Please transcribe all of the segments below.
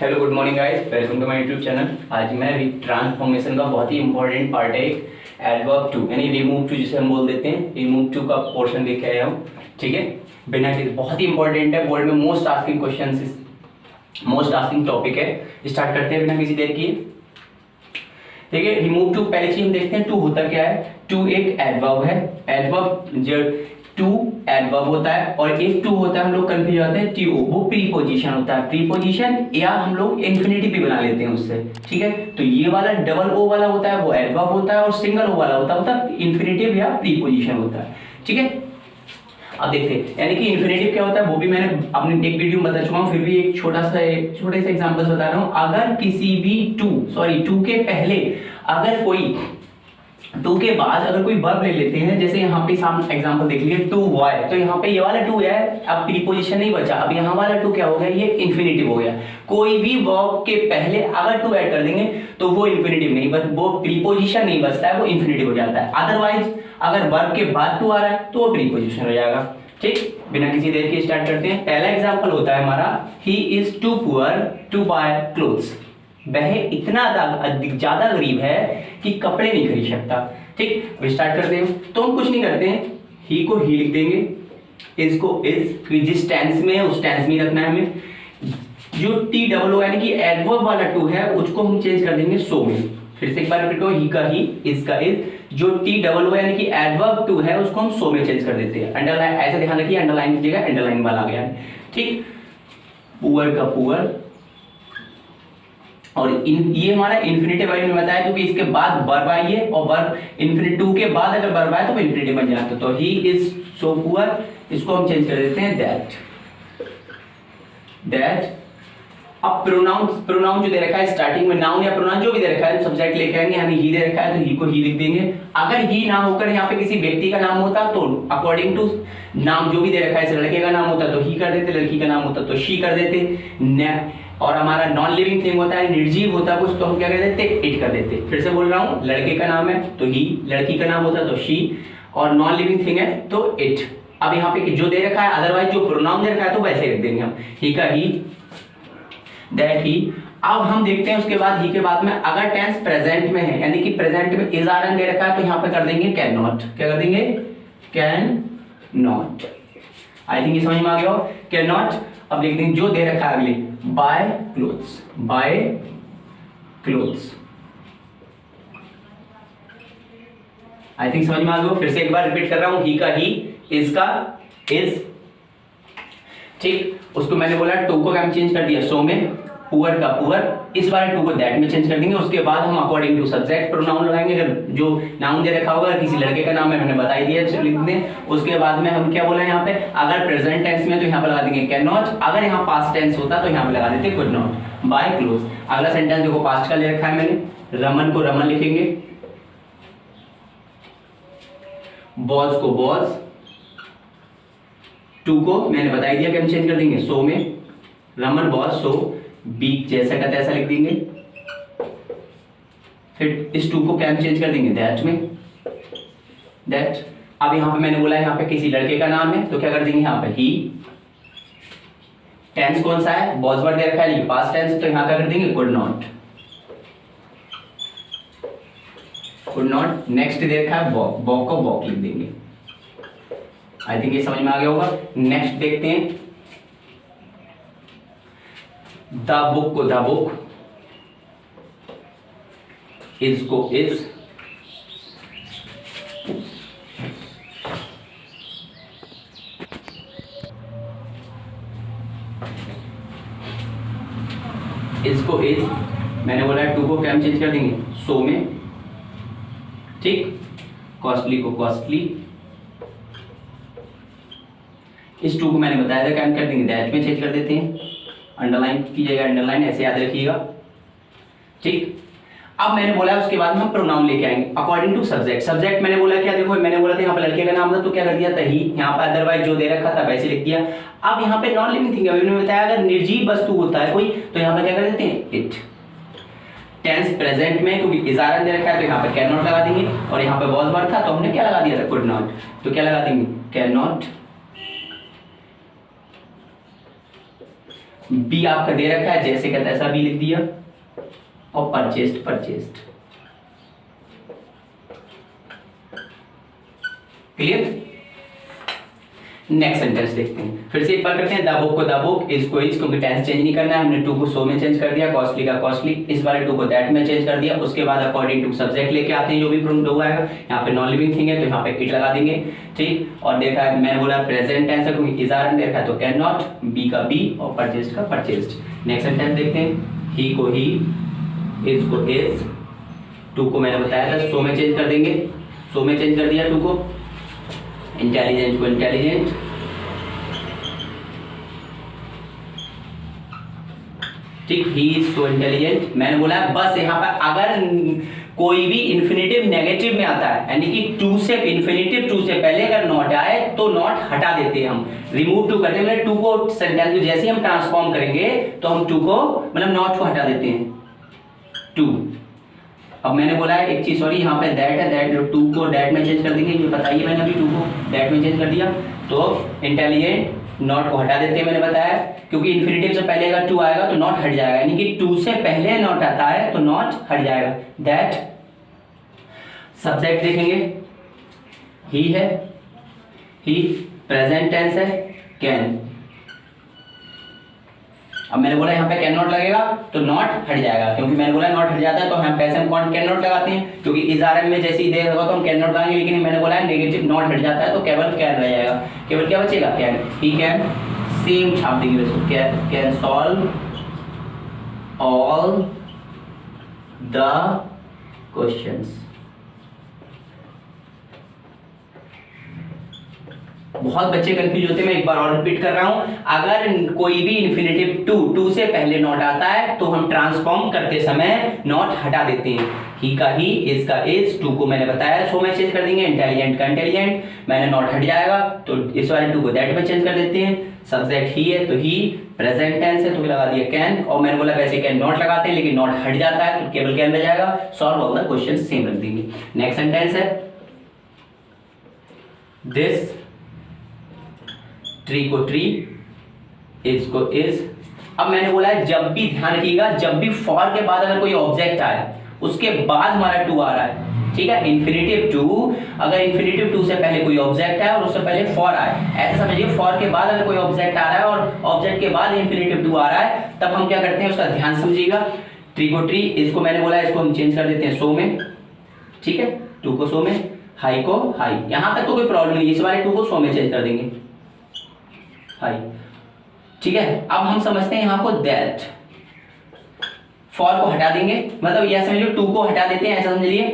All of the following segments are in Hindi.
Hello good morning guys, welcome to my YouTube channel. आज मैं ट्रांसफॉर्मेशन का बहुत ही इंपॉर्टेंट पार्ट है एडवर्ब टू यानी रिमूव टू, जिसे हम बोल देते हैं, रिमूव टू का पोर्शन लेके आया हूँ। ठीक है, बिना किसी, बहुत ही इंपॉर्टेंट है, बोर्ड में most asking question, most asking topic है। स्टार्ट करते हैं बिना किसी देर किए। ठीक है, रिमूव टू, पहले चीज हम देखते हैं टू होता क्या है। टू एक एडवर्ब है, एडवर्ब जो टू एडवर्ब होता है, और एक टू होता है, हम लोग कंफ्यूज होते हैं, टू वो प्रीपोजिशन होता है। प्रीपोजिशन या हम लोग इन्फिनिटिव भी बना लेते हैं उससे। ठीक है, तो ये वाला डबल ओ वाला होता है वो एडवर्ब होता है, और सिंगल ओ वाला होता है इन्फिनिटिव या प्रीपोजिशन होता है। ठीक है, अब देखते हैं यानी कि इन्फिनिटिव क्या होता है, वो भी मैंने अपने एक वीडियो में बता चुका हूँ, फिर भी एक छोटे से एग्जांपल्स बता रहा हूँ। अगर किसी भी टू के पहले अगर कोई टू के बाद अगर कोई वर्ब ले लेते हैं, जैसे यहाँ पे सामने एग्जांपल देख लीजिए टू बॉय, तो यहाँ पे ये वाला टू है, अब प्रीपोजिशन नहीं बचा, अब यहाँ वाला टू क्या हो गया, ये इन्फिनिटिव हो गया। कोई भी वर्ब के पहले अगर टू ऐड कर देंगे तो वो इन्फिनिटिव नहीं बस, वो प्रीपोजिशन नहीं बचता है, वो इन्फिनिटिव हो जाता है। अदरवाइज अगर वर्ब के बाद टू आ रहा है तो वो प्रीपोजिशन हो जाएगा। ठीक, बिना किसी देर के स्टार्ट करते हैं। पहला एग्जाम्पल होता है हमारा, he is too poor to buy clothes. वह इतना ज्यादा गरीब है कि कपड़े नहीं खरीद सकता। ठीक, स्टार्ट करते हैं। तो हम कुछ नहीं करते हैं, ही को ही लिख देंगे, इज को इज, जिस टेंस में है उस टेंस में रखना है हमें। जो टी डबल ओ यानी कि एडवर्ब वाला टू है उसको हम चेंज कर देंगे सो में। फिर से एक बार रिपीट करो, ही का ही, इज का इज, जो टी डबल ओ यानी कि एडवर्ब टू है उसको हम सो में चेंज कर देते हैं। अंडरलाइन, ऐसे ध्यान रखिए, अंडरलाइन की जगह अंडरलाइन वाला आ गया है। ठीक, पुअर का पुअर, और ये हमारा इन्फिनिटिव में बताया क्योंकि इसके बाद वर्ब आई है, और वर्ब इन्फिनिटिव के बाद अगर वर्ब आए तो वो इन्फिनिटिव बन जाता है। तो ही इज सो पुअर, इसको हम चेंज कर देते हैं दैट। अब प्रोनाउन जो दे रखा है स्टार्टिंग में, नाउन या प्रोनाउन जो भी दे रखा है, सब्जेक्ट लेके आएंगे, यानी ही दे रखा है तो ही को ही लिख देंगे। अगर ही ना होकर यहाँ पे किसी व्यक्ति का नाम होता तो अकॉर्डिंग टू नाम जो भी दे रखा है, लड़के का नाम होता तो ही कर देते, लड़की का नाम होता तो शी कर देते। और हमारा नॉन लिविंग थिंग होता है, निर्जीव होता है कुछ, तो हम क्या कर देते, इट कर देते। फिर से बोल रहा हूँ, लड़के का नाम है तो ही, लड़की का नाम होता तो शी, और नॉन लिविंग थिंग है तो इट। अब यहाँ पे जो दे रखा है, अदरवाइज जो प्रोनाउन दे रखा है तो वैसे रख देंगे हम, ही का ही, दैट ही। अब हम देखते हैं उसके बाद ही के बाद में अगर टेंस प्रेजेंट में है, यानी कि प्रेजेंट में इज आर एन दे रखा है, तो यहाँ पे कर देंगे कैन नॉट। क्या कर देंगे, कैन नॉट। आई थिंक ये समझ में आ गया हो, कैन नॉट। अब लिख देंगे जो दे रखा है अगले, bye clothes, bye clothes. I think समझ में आ गया। फिर से एक बार रिपीट कर रहा हूं, ही का ही, इज का इज। ठीक, उसको मैंने बोला टू को हम चेंज कर दिया सो में, पुअर का पुअर, इस बार टू को दैट में चेंज कर देंगे। उसके बाद हम अकॉर्डिंग टू सब्जेक्ट प्रोनाउन लगाएंगे। अगर जो नाउन दे रखा होगा, किसी लड़के का नाम है, मैंने बता दिया, तो लिख दें। उसके बाद में हम क्या बोला यहाँ पे, अगर प्रेजेंट टेंस में तो यहाँ पे लगा देंगे कैन नॉट, अगर यहाँ पास्ट टेंस होता तो यहाँ पे लगा देते कुड नॉट। बाय क्लोज, अगला सेंटेंस देखो पास्ट का ले रखा है मैंने, रमन को रमन लिखेंगे, बॉज को बॉज, टू को मैंने बता दिया कि हम चेंज कर देंगे सो में, रमन बॉज सो, बी जैसा का तैसा लिख देंगे। फिर इस टू को क्या चेंज कर देंगे दैट में, दैट। अब यहाँ पे मैंने बोला यहाँ पे किसी लड़के का नाम है तो क्या कर देंगे यहाँ पे ही। टेंस कौन सा है, बॉज वर्ड दे रखा है, पास्ट टेंस, तो यहाँ क्या कर देंगे could not, could not. Next दे रखा है वॉक, वॉक को वॉक लिख देंगे। आई थिंक ये समझ में आ गया होगा। नेक्स्ट देखते हैं, द बुक को द बुक, इज को इज, इज को इज, मैंने बोला टू को क्या हम चेंज कर देंगे सो में। ठीक, कॉस्टली को कॉस्टली, इस टू को मैंने बताया था क्या हम कर देंगे दैट में चेंज कर देते हैं। अंडरलाइन कीजिएगा, अंडरलाइन ऐसे याद रखिएगा। ठीक, अब मैंने बोला उसके बाद हम प्रोनाउन लेके आएंगे अकॉर्डिंग टू सब्जेक्ट। सब्जेक्ट मैंने बोला क्या, देखो मैंने बोला था यहाँ पे लड़के का नाम था तो क्या कर दिया था ही, यहाँ पे अदरवाइज जो दे रखा था वैसे लिख दिया। अब यहाँ पे नॉन लिविंग थिंग है, मैंने बताया अगर निर्जीव वस्तु होता है कोई तो यहाँ पे क्या कर देते हैं इट। टेंस प्रेजेंट में क्योंकि इजारा दे रखा है तो यहाँ पे कैन नॉट लगा देंगे, और यहाँ पे वॉज वर्ड था तो हमने क्या लगा दिया था कुड नॉट, तो क्या लगा देंगे कैन नॉट। बी आपका दे रखा है, जैसे का तैसा बी लिख दिया, और purchased purchased. Clear? Next sentence देखते हैं, फिर से एक बार करते हैं। द बुक को द बुक, इज को इज, क्योंकि टेंस चेंज नहीं करना है, हमने टू को सो में चेंज कर दिया, कॉस्टली का कॉस्टली, इस वाले टू को दैट में चेंज कर दिया। उसके बाद अकॉर्डिंग टू सब्जेक्ट लेके आते हैं, जो भी प्रोनाउन हुआ है, यहाँ पे नॉन लिविंग थिंग है तो यहाँ पे इट लगा देंगे, ठीक। और देखा है मैंने बोला प्रेजेंट टेंस है, क्योंकि इज आर देखा है तो कैन नॉट, बी का बी और परचेस्ड का परचेस्ड। नेक्स्ट सेंटेंस देखते हैं, ही को ही, इज को इज, टू को मैंने बताया था सो में चेंज कर देंगे, सो में चेंज कर दिया टू को, इंटेलिजेंट को इंटेलिजेंट, ठीक। He is so intelligent. मैंने बोला बस यहाँ पर अगर कोई भी इन्फिनेटिव नेगेटिव में आता है, यानी कि टू से इन्फिनेटिव टू से पहले अगर नॉट आए तो नॉट हटा देते हैं हम, रिमूव टू करते हैं। टू को सेंटेंस में जैसे हम ट्रांसफॉर्म करेंगे तो हम टू को मतलब नॉट को हटा देते हैं, टू। अब मैंने बोला है एक चीज, सॉरी यहाँ पे दैट है, दैट टू को दैट में चेंज कर देंगे, ये बताइए मैंने अभी टू को दैट में चेंज कर दिया, तो इंटेलिजेंट नॉट को हटा देते हैं, मैंने बताया, क्योंकि इन्फिनेटिव से पहले अगर टू आएगा तो नॉट हट जाएगा, यानी कि टू से पहले नॉट आता है तो नॉट हट जाएगा। दैट सब्जेक्ट देखेंगे, ही है, ही प्रेजेंट टेंस है, कैन। अब मैंने बोला यहाँ पे कैन नॉट लगेगा तो नॉट हट जाएगा, क्योंकि मैंने बोला नॉट हट जाता है तो हम पैसे हम कौन कैन नॉट लगाते हैं, क्योंकि इस आरएम में जैसे ही देगा तो हम कैन नॉट लगाएंगे, लेकिन मैंने बोला नेगेटिव नॉट हट जाता है तो केवल कैन रह जाएगा, केवल क्या बचेगा, कैन। ही कैन, सेम छाप देंगे वैसे, can solve all the questions. बहुत बच्चे कंफ्यूज होते हैं, मैं एक बार और रिपीट कर रहा हूं, अगर कोई भी इन्फिनेटिव टू से पहले नॉट आता है तो हम ट्रांसफॉर्म करते समय नॉट हटा देते हैं। ही का ही, इज का इज, टू को मैंने बताया सो में चेंज कर देंगे, इंटेलिजेंट का इंटेलिजेंट, मैंने नॉट हट जाएगा तो इस वाले टू को दैट में चेंज कर देते हैं। सब्जेक्ट ही है तो ही, प्रेजेंट टेंस है तो लगा दिया कैन, और मैंने बोला वैसे कैन नॉट लगाते हैं लेकिन नॉट हट जाता है तो केवल कैन रह जाएगा। Solve all the question same रख देंगे। नेक्स्ट सेंटेंस है, दिस ट्री को ट्री, इज को इज। अब मैंने बोला है जब भी ध्यान रखिएगा, जब भी फॉर के बाद अगर कोई ऑब्जेक्ट आए उसके बाद हमारा टू आ रहा है, ठीक है, इन्फिनेटिव टू, अगर इन्फिनेटिव टू से पहले कोई ऑब्जेक्ट है और उससे पहले फॉर आए, ऐसा समझिए फॉर के बाद अगर कोई ऑब्जेक्ट आ रहा है और ऑब्जेक्ट के बाद इन्फिनेटिव टू आ रहा है, तब हम क्या करते हैं उसका ध्यान समझिएगा। ट्री को ट्री, इसको मैंने बोला इसको हम चेंज कर देते हैं सो में, ठीक है, टू को सो में, हाई को हाई, यहां तक तो कोई प्रॉब्लम नहीं, इस वाले टू को सो में चेंज कर देंगे, हाई, ठीक है। अब हम समझते हैं यहां को दैट, फॉर को हटा देंगे, मतलब यह समझिए टू को हटा देते हैं, ऐसा समझ लिए,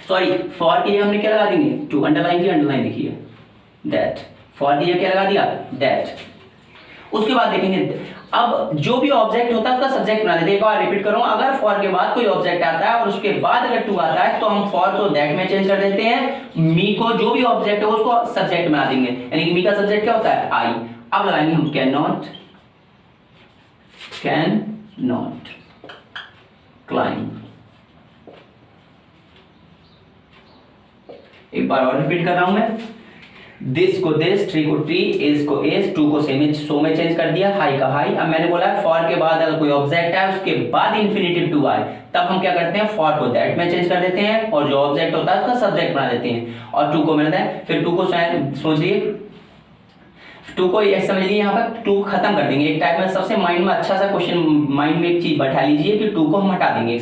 सॉरी फॉर की जगह हमने क्या लगा देंगे, टू, अंडरलाइन किया, अंडरलाइन लिखिए, दैट, फॉर की जगह क्या लगा दिया, दैट। उसके बाद देखेंगे अब जो भी ऑब्जेक्ट होता है उसका सब्जेक्ट बना देते हैं। एक बार रिपीट करूं, अगर फॉर के बाद कोई ऑब्जेक्ट आता है और उसके बाद अगर टू आता है तो हम फॉर को दैट में चेंज कर देते हैं, मी को जो भी ऑब्जेक्ट है उसको सब्जेक्ट बना देंगे, यानी कि मी का सब्जेक्ट क्या होता है, आई। अब लगाएंगे हम कैन नॉट क्लाइंब। एक बार और रिपीट कर रहा हूं मैं, दिस को दिस, ट्री को ट्री, इज को इज, टू को सो में चेंज कर दिया, हाई का हाई। अब मैंने बोला फॉर के बाद अगर कोई ऑब्जेक्ट है उसके बाद इन्फिनेटिव टू आए तब हम क्या करते हैं, फॉर को दैट में चेंज कर देते हैं और जो ऑब्जेक्ट होता है उसका सब्जेक्ट बना देते हैं, और टू को मैंने बताया, फिर टू को सोचिए, टू को ये समझ लीजिए यहाँ पर टू खत्म कर देंगे। एक टाइप में सबसे माइंड में अच्छा सा क्वेश्चन माइंड में एक चीज बैठा लीजिए कि टू को हम हटा देंगे, ये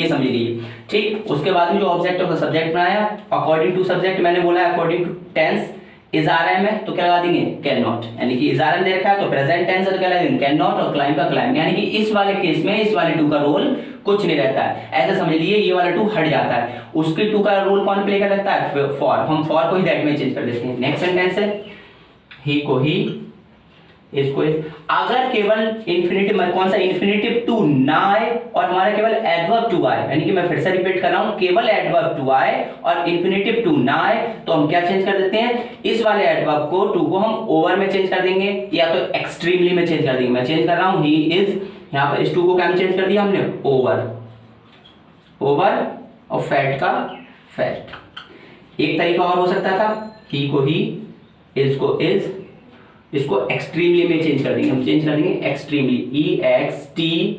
समझ लीजिए, ठीक। उसके बाद में जो ऑब्जेक्ट है उसका सब्जेक्ट बनाया, अकॉर्डिंग टू सब्जेक्ट मैंने बोला अकॉर्डिंग टू टेंस, इज आरएम है तो क्या लगा देंगे, कैन नॉट, यानी कि इज आरएम दे रखा है तो प्रेजेंट टेंस है तो क्या लगा देंगे, कैन नॉट, और क्लाइंब का क्लाइंब, यानी कि इस वाले केस में इस वाले टू का रोल कुछ नहीं रहता है, ऐसा समझ लीजिए ये वाला टू हट जाता है, उसके टू का रोल कौन प्ले कर रहता है, फॉर, हम फॉर को ही दैट में चेंज कर देते हैं। नेक्स्ट सेंटेंस है, ही को ही, इसको अगर केवल इन्फिनेटिव कौन सा इन्फिनेटिव टू ना आए और हमारा केवल एडवर्ब टू आए, यानी कि मैं फिर से रिपीट कर रहा हूं, केवल एडवर्ब टू आए और इन्फिनेटिव टू ना आए तो हम क्या चेंज कर देते हैं, इस वाले एडवर्ब को टू को हम ओवर में चेंज कर देंगे या तो एक्सट्रीमली में चेंज कर देंगे। मैं चेंज कर रहा हूं, ही इज, यहां पर इस टू को क्या चेंज कर दिया हमने, ओवर और फैट का फैट। एक तरीका और हो सकता था, ही को ही, इज को इज, इसको एक्सट्रीमली में चेंज कर देंगे, हम चेंज कर देंगे extremely, EXTREMELY,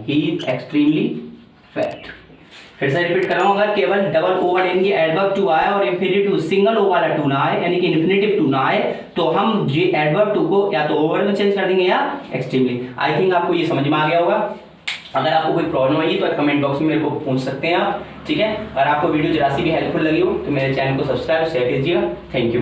he is extremely fat. फिर से रिपीट कर रहा हूं, अगर केवल डबल ओ वर्ड यानी कि एडवर्ब टू आए और इंफिनिटिव सिंगल ओ वाला टू ना आए यानी कि इंफिनिटिव टू ना आए तो हम ये एडवर्ब टू को या तो ओ वर्ड में चेंज कर देंगे या एक्सट्रीमली। आई थिंक आपको ये समझ में आ गया होगा। अगर आपको कोई प्रॉब्लम आई तो कमेंट बॉक्स में मेरे को पूछ सकते हैं आप, ठीक है। अगर आपको वीडियो जरा सी भी हेल्पफुल लगी हो तो मेरे चैनल को सब्सक्राइब शेयर कीजिएगा। Thank you.